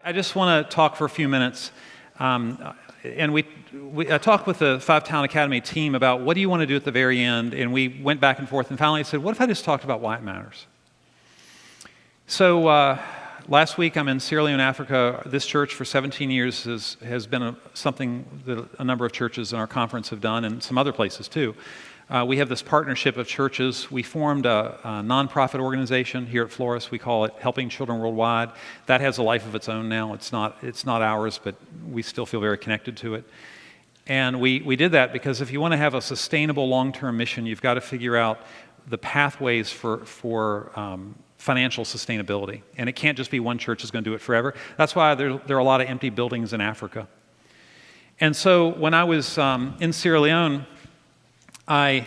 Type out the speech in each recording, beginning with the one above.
I just want to talk for a few minutes. I talked with the Five Town Academy team about what do you want to do at the very end, and we went back and forth and finally said, what if I just talked about why it matters? So last week I'm in Sierra Leone, Africa. This church for 17 years has been something that a number of churches in our conference have done, and some other places too. We have this partnership of churches. We formed a nonprofit organization here at Floris. We call it Helping Children Worldwide. That has a life of its own now. It's not ours, but we still feel very connected to it. And we did that because if you want to have a sustainable long-term mission, you've got to figure out the pathways for financial sustainability. And it can't just be one church is going to do it forever. That's why there are a lot of empty buildings in Africa. And so when I was in Sierra Leone, there's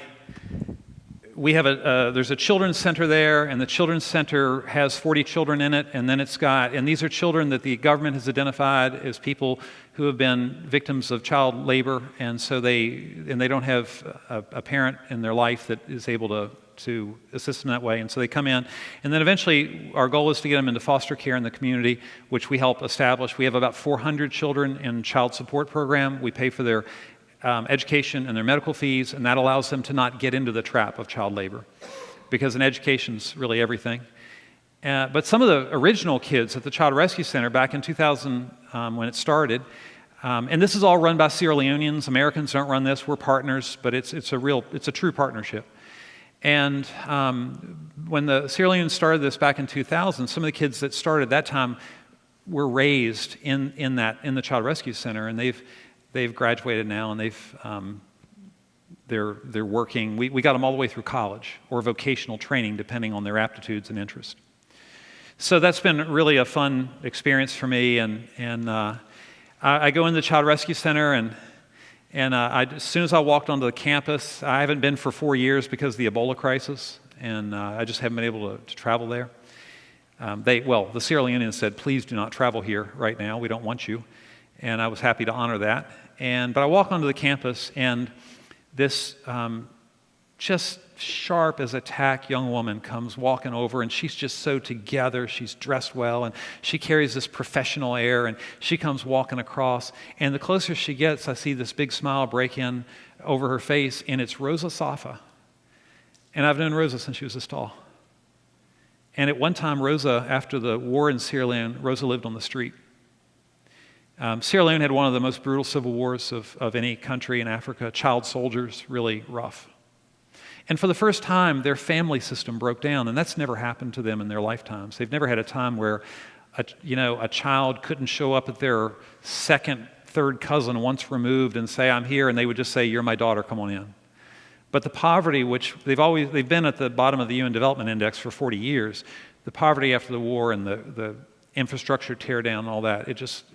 a children's center there, and the children's center has 40 children in it, and then and these are children that the government has identified as people who have been victims of child labor, and so they don't have a parent in their life that is able to assist them that way, and so they come in, and then eventually our goal is to get them into foster care in the community, which we help establish. We have about 400 children in child support program. We pay for their education and their medical fees, and that allows them to not get into the trap of child labor, because an education's really everything. But some of the original kids at the Child Rescue Center back in 2000 when it started, and this is all run by Sierra Leoneans. Americans don't run this. We're partners, but it's a true partnership. And when the Sierra Leoneans started this back in 2000, some of the kids that started that time were raised in the Child Rescue Center, and they've graduated now, and they're working. We got them all the way through college or vocational training, depending on their aptitudes and interests. So that's been really a fun experience for me. And I go in the Child Rescue Center, and as soon as I walked onto the campus, I haven't been for 4 years because of the Ebola crisis, and I just haven't been able to travel there. The Sierra Leoneans said, "Please do not travel here right now. We don't want you." And I was happy to honor that. But I walk onto the campus, and this just sharp as a tack young woman comes walking over, and she's just so together. She's dressed well, and she carries this professional air, and she comes walking across. And the closer she gets, I see this big smile break in over her face, and it's Rosa Safa. And I've known Rosa since she was this tall. And at one time, Rosa, after the war in Sierra Leone, Rosa lived on the street. Sierra Leone had one of the most brutal civil wars of any country in Africa. Child soldiers, really rough. And for the first time, their family system broke down, and that's never happened to them in their lifetimes. They've never had a time where a child couldn't show up at their second, third cousin once removed and say, "I'm here," and they would just say, "You're my daughter, come on in." But the poverty, which they've been at the bottom of the UN Development Index for 40 years, the poverty after the war and the infrastructure tear down and all that, it just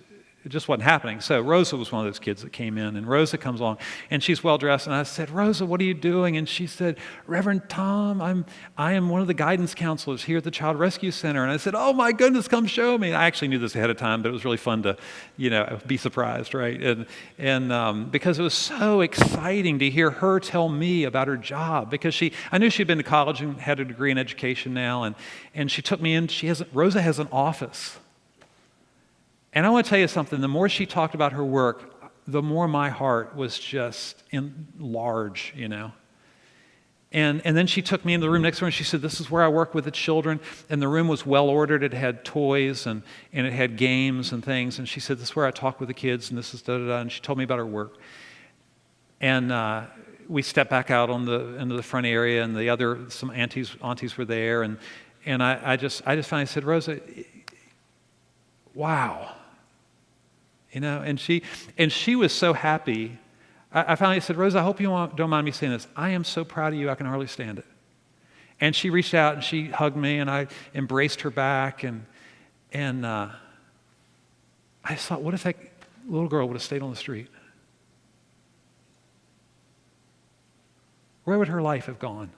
wasn't happening. So Rosa was one of those kids that came in, and Rosa comes along, and she's well-dressed, and I said, "Rosa, what are you doing?" And she said, "Reverend Tom, I am one of the guidance counselors here at the Child Rescue Center." And I said, "Oh my goodness, come show me." And I actually knew this ahead of time, but it was really fun to, be surprised, right? And because it was so exciting to hear her tell me about her job, because I knew she'd been to college and had a degree in education now, and she took me in. Rosa has an office. And I want to tell you something, the more she talked about her work, the more my heart was just enlarged, And then she took me into the room next door, and she said, "This is where I work with the children." And the room was well ordered. It had toys, and it had games and things. And she said, "This is where I talk with the kids, and this is da-da-da." And she told me about her work. And we stepped back out into the front area, and some aunties were there. And I just finally said, "Rosa, wow." And she was so happy. I finally said, "Rosa, I hope you don't mind me saying this. I am so proud of you, I can hardly stand it." And she reached out and she hugged me, and I embraced her back. And I thought, what if that little girl would have stayed on the street? Where would her life have gone?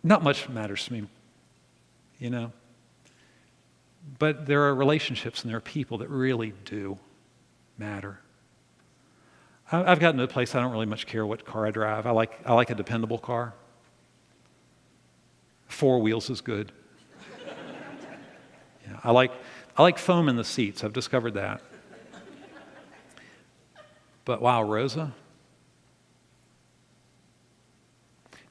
Not much matters to me, But there are relationships and there are people that really do matter. I've gotten to a place I don't really much care what car I drive. I like a dependable car. 4 wheels is good. Yeah, I like foam in the seats. I've discovered that. But wow, Rosa?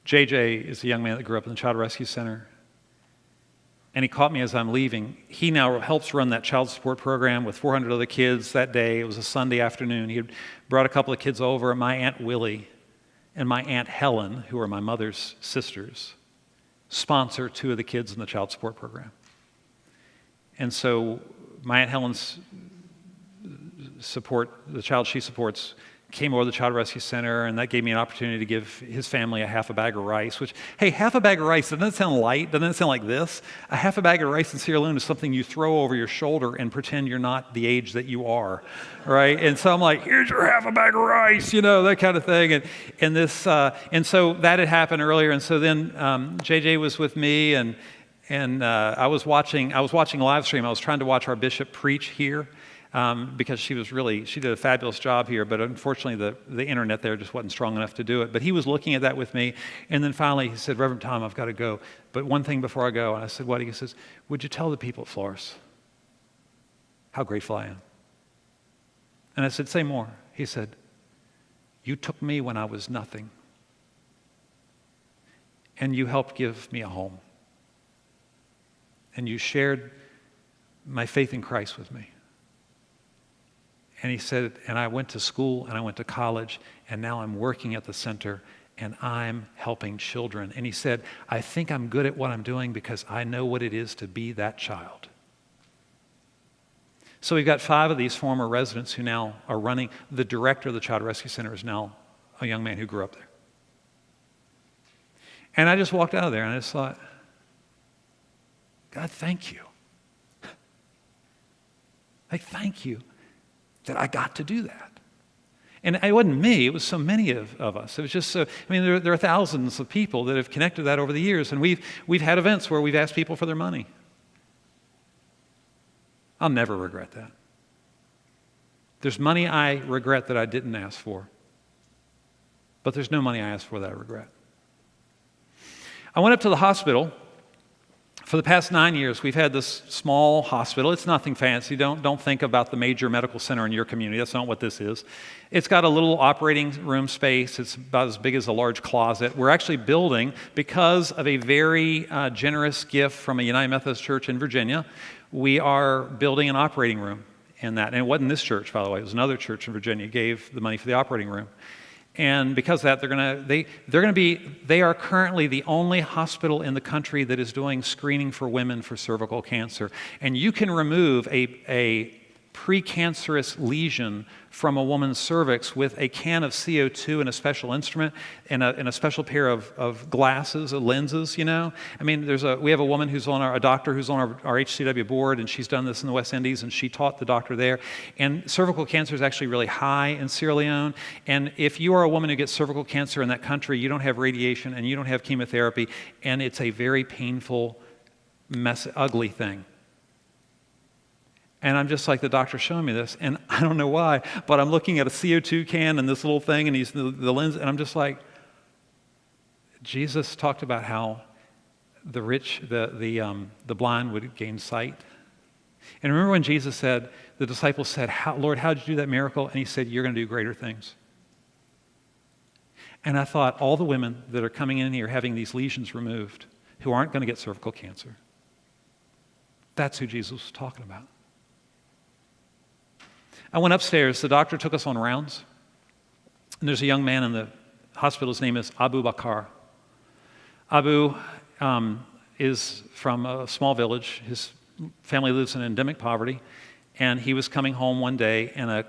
JJ is a young man that grew up in the Child Rescue Center. And he caught me as I'm leaving. He now helps run that child support program with 400 other kids that day. It was a Sunday afternoon. He had brought a couple of kids over. My Aunt Willie and my Aunt Helen, who are my mother's sisters, sponsor 2 of the kids in the child support program. And so my Aunt Helen's support, the child she supports, came over to the Child Rescue Center, and that gave me an opportunity to give his family a half a bag of rice, which, hey, half a bag of rice, doesn't it sound light? Doesn't it sound like this? A half a bag of rice in Sierra Leone is something you throw over your shoulder and pretend you're not the age that you are, right? And so I'm like, here's your half a bag of rice, that kind of thing. And so that had happened earlier, and so then JJ was with me, and I was watching a live stream. I was trying to watch our bishop preach here. Because she did a fabulous job here, but unfortunately the internet there just wasn't strong enough to do it. But he was looking at that with me, and then finally he said, Reverend Tom, I've got to go. But one thing before I go, and I said, what? He says, would you tell the people at Floris how grateful I am? And I said, say more. He said, you took me when I was nothing, and you helped give me a home, and you shared my faith in Christ with me. And he said, and I went to school and I went to college, and now I'm working at the center and I'm helping children. And he said, I think I'm good at what I'm doing because I know what it is to be that child. So we've got 5 of these former residents who now are running. The director of the Child Rescue Center is now a young man who grew up there. And I just walked out of there and I just thought, God, thank you. Thank you that I got to do that. And it wasn't me, it was so many of us. It was just so, there are thousands of people that have connected that over the years, and we've had events where we've asked people for their money. I'll never regret that. There's money I regret that I didn't ask for, but there's no money I asked for that I regret. I went up to the hospital. For the past 9 years, we've had this small hospital. It's nothing fancy. Don't think about the major medical center in your community. That's not what this is. It's got a little operating room space. It's about as big as a large closet. We're actually building, because of a very generous gift from a United Methodist church in Virginia, we are building an operating room in that. And it wasn't this church, by the way. It was another church in Virginia gave the money for the operating room. And because of that, they are currently the only hospital in the country that is doing screening for women for cervical cancer. And you can remove a precancerous lesion from a woman's cervix with a can of CO2 and a special instrument and a special pair of glasses, lenses, we have a woman a doctor who's on our HCW board, and she's done this in the West Indies, and she taught the doctor there. And cervical cancer is actually really high in Sierra Leone. And if you are a woman who gets cervical cancer in that country, you don't have radiation and you don't have chemotherapy, and it's a very painful, ugly thing. And I'm just like, the doctor's showing me this, and I don't know why, but I'm looking at a CO2 can and this little thing, and he's the lens, and I'm just like, Jesus talked about how the rich, the blind would gain sight. And remember when Jesus said, the disciples said, Lord, how did you do that miracle? And he said, you're going to do greater things. And I thought, all the women that are coming in here having these lesions removed, who aren't going to get cervical cancer, that's who Jesus was talking about. I went upstairs. The doctor took us on rounds. And there's a young man in the hospital. His name is Abu Bakar. Abu is from a small village. His family lives in endemic poverty. And he was coming home one day, and a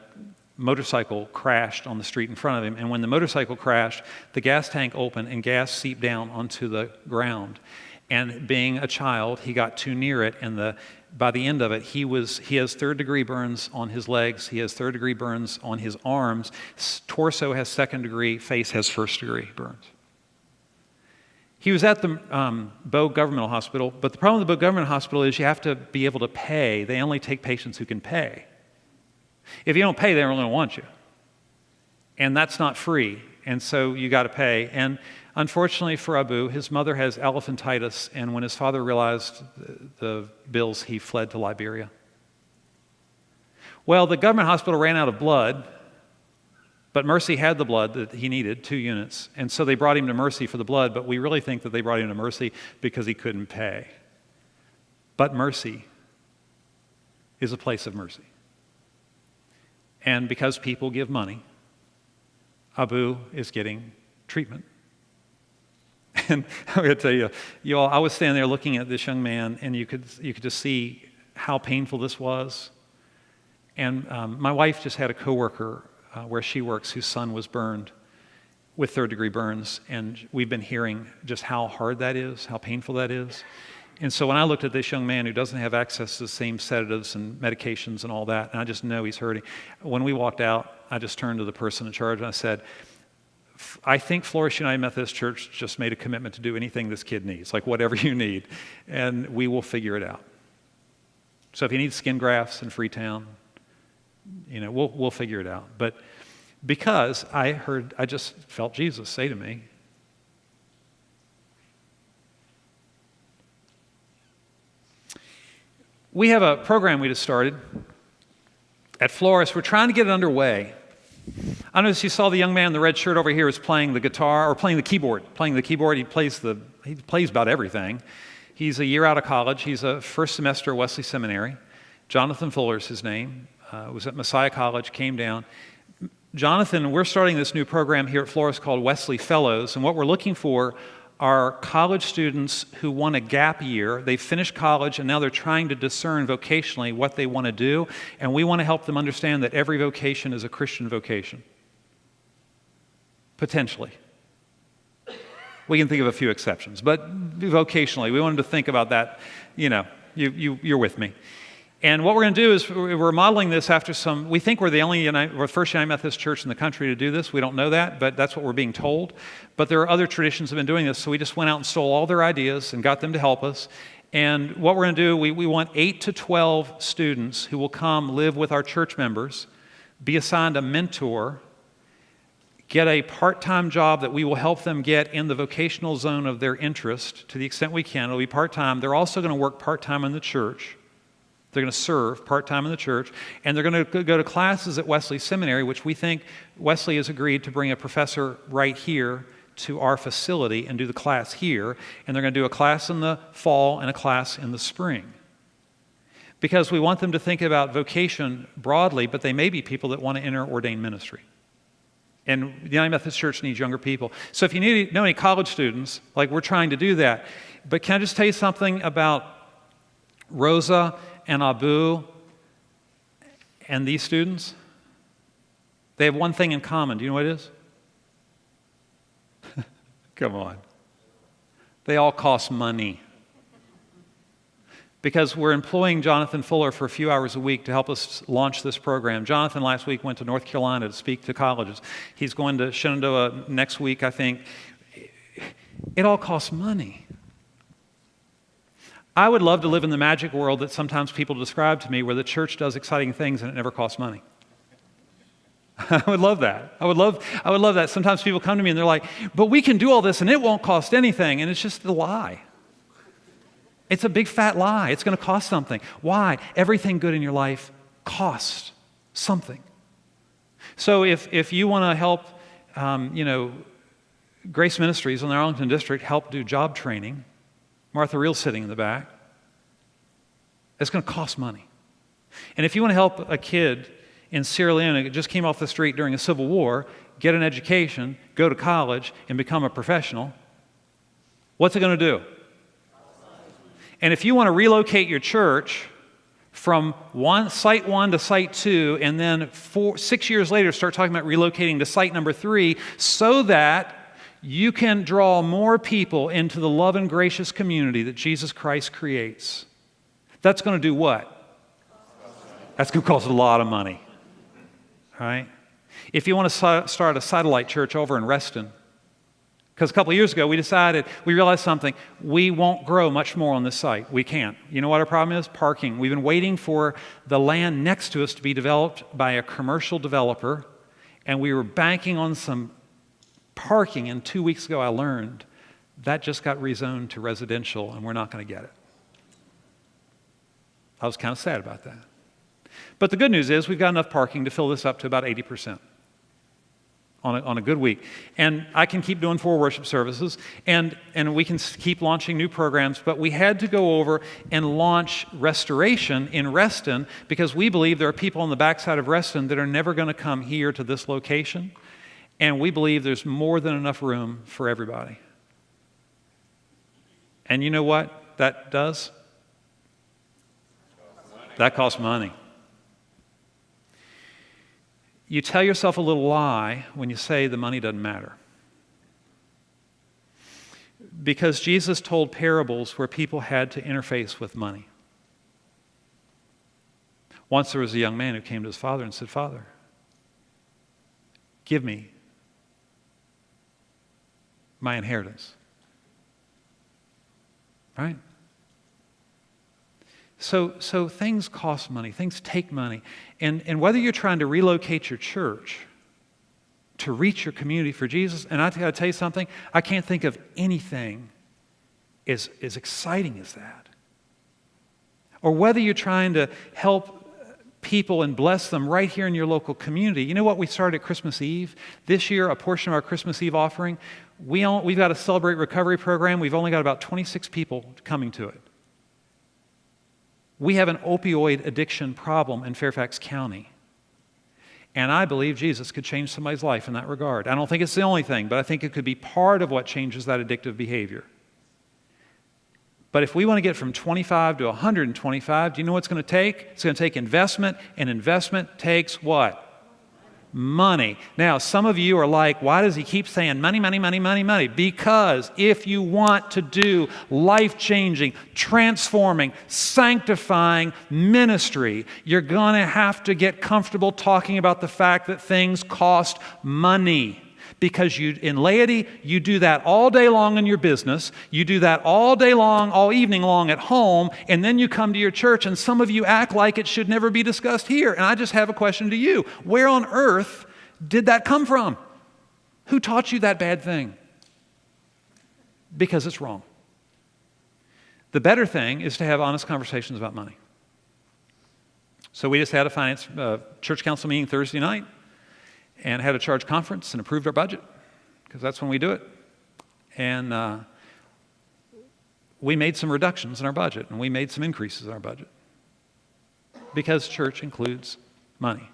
motorcycle crashed on the street in front of him. And when the motorcycle crashed, the gas tank opened and gas seeped down onto the ground. And being a child, he got too near it, and by the end of it, he has third-degree burns on his legs, he has third-degree burns on his arms, torso has second-degree, face has first-degree burns. He was at the Bow Governmental Hospital, but the problem with the Bow Government Hospital is you have to be able to pay. They only take patients who can pay. If you don't pay, they don't want you. And that's not free. And so you got to pay. And unfortunately for Abu, his mother has elephantitis, and when his father realized the bills, he fled to Liberia. Well, the government hospital ran out of blood, but Mercy had the blood that he needed, 2 units, and so they brought him to Mercy for the blood, but we really think that they brought him to Mercy because he couldn't pay. But Mercy is a place of mercy. And because people give money, Abu is getting treatment. And I'm going to tell you all, I was standing there looking at this young man, and you could just see how painful this was. And my wife just had a coworker where she works whose son was burned with 3rd-degree burns, and we've been hearing just how hard that is, how painful that is. And so when I looked at this young man who doesn't have access to the same sedatives and medications and all that, and I just know he's hurting, when we walked out, I just turned to the person in charge and I said, I think Floris United Methodist Church just made a commitment to do anything this kid needs, like whatever you need, and we will figure it out. So if he needs skin grafts in Freetown, we'll figure it out. But because I just felt Jesus say to me, we have a program we just started at Floris. We're trying to get it underway. I noticed you saw the young man in the red shirt over here is playing the guitar or playing the keyboard. He plays about everything. He's a year out of college. He's a first semester Wesley Seminary. Jonathan Fuller's his name. Was at Messiah College, came down. Jonathan, we're starting this new program here at Floris called Wesley Fellows, and what we're looking for are college students who want a gap year. They've finished college and now they're trying to discern vocationally what they want to do, and we want to help them understand that every vocation is a Christian vocation. Potentially. We can think of a few exceptions, but vocationally, we want them to think about that. You're with me. And what we're going to do is we're modeling this after we think we're the first United Methodist Church in the country to do this. We don't know that, but that's what we're being told. But there are other traditions that have been doing this, so we just went out and stole all their ideas and got them to help us. And what we're going to do, we want 8 to 12 students who will come live with our church members, be assigned a mentor, get a part-time job that we will help them get in the vocational zone of their interest to the extent we can. It'll be part-time. They're also going to work part-time in the church. They're going to serve part-time in the church, and they're going to go to classes at Wesley Seminary, which we think Wesley has agreed to bring a professor right here to our facility and do the class here, and they're going to do a class in the fall and a class in the spring. Because we want them to think about vocation broadly, but they may be people that want to enter ordained ministry. And the United Methodist Church needs younger people. So if you know any college students, we're trying to do that. But can I just tell you something about Rosa and Abu and these students? They have one thing in common. Do you know what it is? Come on. They all cost money. Because we're employing Jonathan Fuller for a few hours a week to help us launch this program. Jonathan last week went to North Carolina to speak to colleges. He's going to Shenandoah next week, I think. It all costs money. I would love to live in the magic world that sometimes people describe to me where the church does exciting things and it never costs money. I would love that. I would love that. Sometimes people come to me and they're like, but we can do all this and it won't cost anything. And it's just a lie. It's a big fat lie. It's going to cost something. Why? Everything good in your life costs something. So if you want to help, Grace Ministries in the Arlington District help do job training, Martha Reel's sitting in the back, it's going to cost money. And if you want to help a kid in Sierra Leone who just came off the street during a civil war, get an education, go to college, and become a professional, what's it going to do? And if you want to relocate your church from site 1 to site 2, and then 6 years later start talking about relocating to site number 3 so that you can draw more people into the love and gracious community that Jesus Christ creates, that's going to do what? That's going to cost a lot of money. All right? If you want to start a satellite church over in Reston, because a couple of years ago we realized something. We won't grow much more on this site. We can't. You know what our problem is? Parking. We've been waiting for the land next to us to be developed by a commercial developer, and we were banking on some parking, and 2 weeks ago I learned that just got rezoned to residential, and we're not going to get it. I was kind of sad about that. But the good news is we've got enough parking to fill this up to about 80% on a good week. And I can keep doing 4 worship services, and we can keep launching new programs, but we had to go over and launch Restoration in Reston because we believe there are people on the backside of Reston that are never going to come here to this location, and we believe there's more than enough room for everybody. And you know what that does? That costs money. You tell yourself a little lie when you say the money doesn't matter. Because Jesus told parables where people had to interface with money. Once there was a young man who came to his father and said, "Father, give me my inheritance." Right? So things cost money, things take money. And whether you're trying to relocate your church to reach your community for Jesus, and I got to tell you something, I can't think of anything as exciting as that. Or whether you're trying to help people and bless them right here in your local community. You know what we started at Christmas Eve? This year, a portion of our Christmas Eve offering, we've got a Celebrate Recovery program. We've only got about 26 people coming to it. We have an opioid addiction problem in Fairfax County. And I believe Jesus could change somebody's life in that regard. I don't think it's the only thing, but I think it could be part of what changes that addictive behavior. But if we want to get from 25 to 125, do you know what it's going to take? It's going to take investment, and investment takes what? Money. Now, some of you are like, why does he keep saying money, money, money, money, money? Because if you want to do life-changing, transforming, sanctifying ministry, you're going to have to get comfortable talking about the fact that things cost money. Because in laity, you do that all day long in your business, you do that all day long, all evening long at home, and then you come to your church, and some of you act like it should never be discussed here. And I just have a question to you. Where on earth did that come from? Who taught you that bad thing? Because it's wrong. The better thing is to have honest conversations about money. So we just had a church council meeting Thursday night, and had a charge conference and approved our budget, because that's when we do it. And we made some reductions in our budget, and we made some increases in our budget, because church includes money.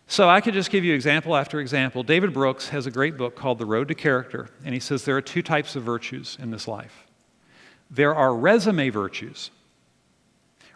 So I could just give you example after example. David Brooks has a great book called The Road to Character, and he says there are 2 types of virtues in this life. There are resume virtues.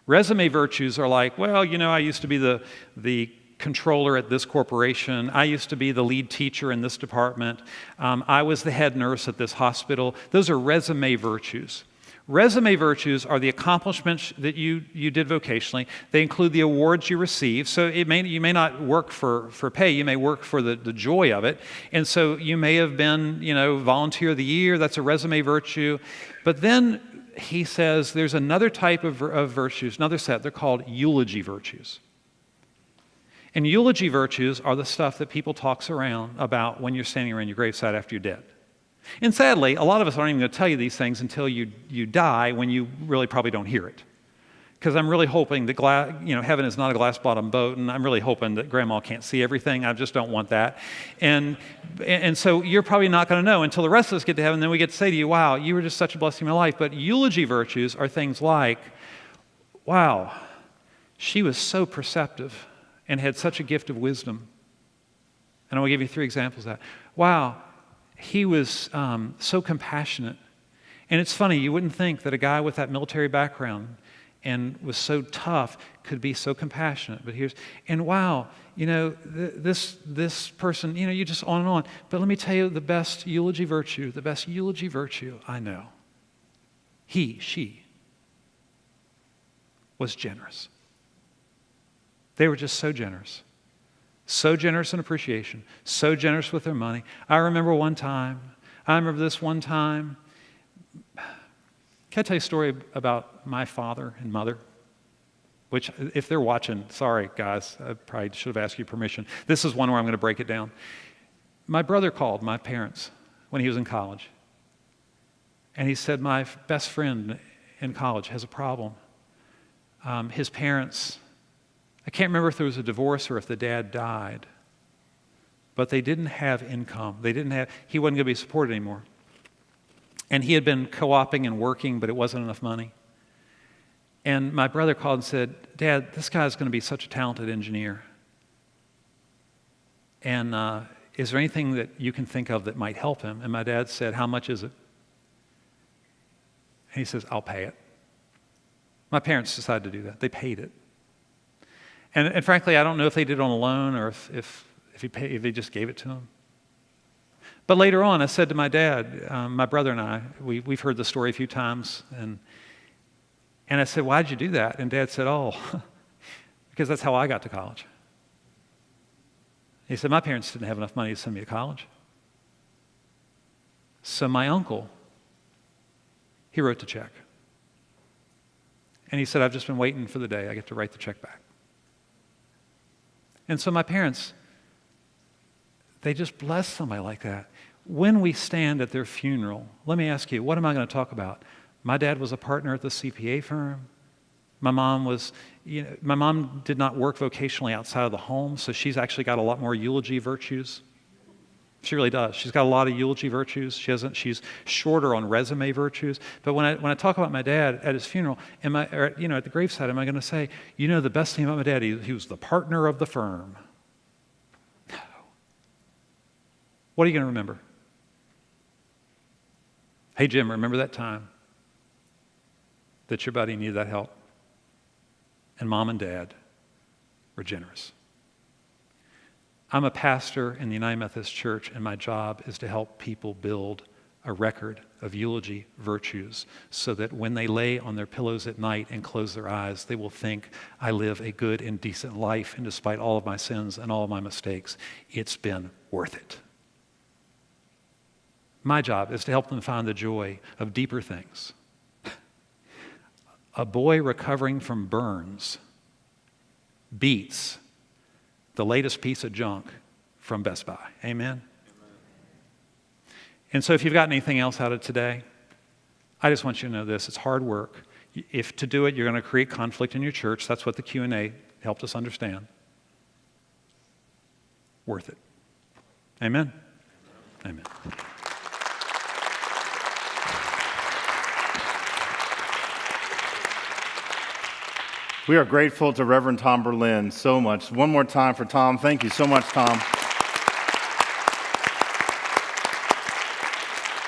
Resume virtues are like, well, you know, I used to be the controller at this corporation. I used to be the lead teacher in this department. I was the head nurse at this hospital. Those are resume virtues. Resume virtues are the accomplishments that you did vocationally. They include the awards you receive. So you may not work for pay. You may work for the joy of it. And so you may have been, volunteer of the year. That's a resume virtue. But then he says there's another type of virtues, another set. They're called eulogy virtues. And eulogy virtues are the stuff that people talk around about when you're standing around your gravesite after you're dead. And sadly, a lot of us aren't even going to tell you these things until you die, when you really probably don't hear it. Because I'm really hoping that heaven is not a glass-bottom boat, and I'm really hoping that Grandma can't see everything. I just don't want that. And so you're probably not going to know until the rest of us get to heaven, and then we get to say to you, wow, you were just such a blessing in my life. But eulogy virtues are things like, wow, she was so perceptive and had such a gift of wisdom. And I will give you 3 examples of that. Wow, he was so compassionate. And it's funny, you wouldn't think that a guy with that military background and was so tough could be so compassionate. But and wow, this person, you just on and on. But let me tell you the best eulogy virtue I know. She was generous. They were just so generous in appreciation, so generous with their money. I remember this one time. Can I tell you a story about my father and mother? Which, if they're watching, sorry guys, I probably should have asked you permission. This is one where I'm going to break it down. My brother called my parents when he was in college. And he said, my best friend in college has a problem. His parents, I can't remember if there was a divorce or if the dad died, but they didn't have income. He wasn't going to be supported anymore. And he had been co-oping and working, but it wasn't enough money. And my brother called and said, Dad, this guy's going to be such a talented engineer. And is there anything that you can think of that might help him? And my dad said, how much is it? And he says, I'll pay it. My parents decided to do that. They paid it. And frankly, I don't know if they did it on a loan or if they just gave it to him. But later on, I said to my dad, my brother and I, we've heard the story a few times, and I said, why'd you do that? And Dad said, oh, because that's how I got to college. He said, my parents didn't have enough money to send me to college. So my uncle, he wrote the check. And he said, I've just been waiting for the day I get to write the check back. And so my parents, they just bless somebody like that. When we stand at their funeral, let me ask you, what am I going to talk about? My dad was a partner at the CPA firm. My mom did not work vocationally outside of the home, so she's actually got a lot more eulogy virtues. She really does. She's got a lot of eulogy virtues. She's shorter on resume virtues. But when I talk about my dad at his funeral, at the graveside, am I going to say, the best thing about my dad, he was the partner of the firm? No. What are you going to remember? Hey, Jim, remember that time that your buddy needed that help? And Mom and Dad were generous. I'm a pastor in the United Methodist Church, and my job is to help people build a record of eulogy virtues so that when they lay on their pillows at night and close their eyes, they will think, I live a good and decent life, and despite all of my sins and all of my mistakes, it's been worth it. My job is to help them find the joy of deeper things. A boy recovering from burns beats the latest piece of junk from Best Buy. Amen? And so if you've gotten anything else out of today, I just want you to know this. It's hard work. If to do it, you're going to create conflict in your church. That's what the Q&A helped us understand. Worth it. Amen? Amen. We are grateful to Reverend Tom Berlin so much. One more time for Tom. Thank you so much, Tom.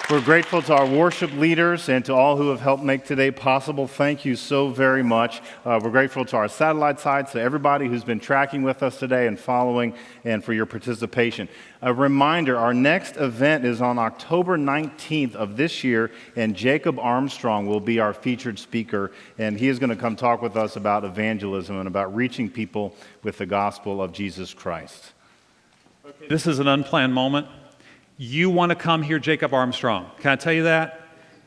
We're grateful to our worship leaders and to all who have helped make today possible. Thank you so very much. We're grateful to our satellite sites, to everybody who's been tracking with us today and following, and for your participation. A reminder, our next event is on October 19th of this year, and Jacob Armstrong will be our featured speaker, and he is going to come talk with us about evangelism and about reaching people with the gospel of Jesus Christ. Okay, this is an unplanned moment. You want to come hear Jacob Armstrong. Can I tell you that?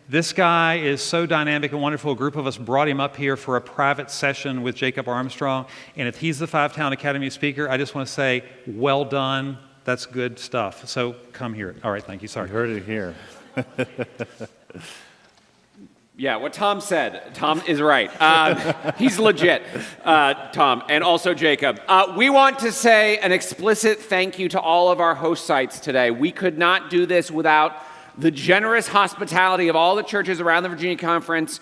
This guy is so dynamic and wonderful. A group of us brought him up here for a private session with Jacob Armstrong. And if he's the Five-Town Academy speaker, I just want to say, well done. That's good stuff. So come hear it. All right, thank you. Sorry. You heard it here. Yeah, what Tom said. Tom is right. He's legit, Tom, and also Jacob. We want to say an explicit thank you to all of our host sites today. We could not do this without the generous hospitality of all the churches around the Virginia Conference.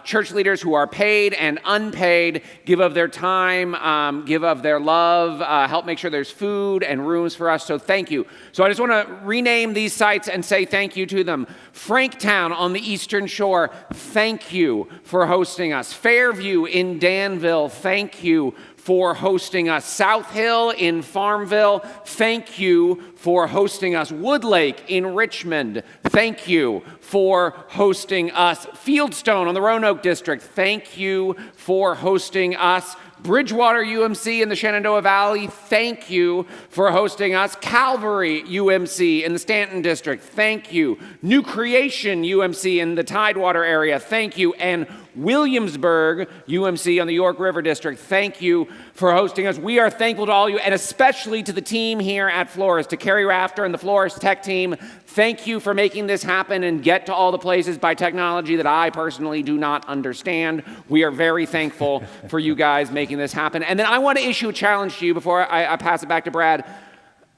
Church leaders who are paid and unpaid give of their time, give of their love, help make sure there's food and rooms for us. So thank you. So I just want to rename these sites and say thank you to them. Franktown on the Eastern Shore, thank you for hosting us. Fairview in Danville, thank you for hosting us. South Hill in Farmville, thank you for hosting us. Woodlake in Richmond, thank you for hosting us. Fieldstone on the Roanoke District, thank you for hosting us. Bridgewater UMC in the Shenandoah Valley, thank you for hosting us. Calvary UMC in the Stanton District, thank you. New Creation UMC in the Tidewater area, thank you. And Williamsburg UMC on the York River District, thank you for hosting us. We are thankful to all of you, and especially to the team here at Floris, to Kerry Rafter and the Floris Tech team. Thank you for making this happen and get to all the places by technology that I personally do not understand. We are very thankful for you guys making this happen. And then I want to issue a challenge to you before I pass it back to Brad.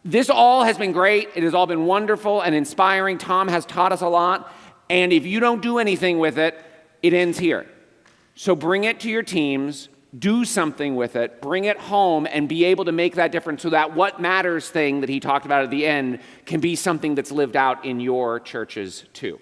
This all has been great. It has all been wonderful and inspiring. Tom has taught us a lot. And if you don't do anything with it, it ends here. So bring it to your teams, do something with it, bring it home, and be able to make that difference so that what matters thing that he talked about at the end can be something that's lived out in your churches too.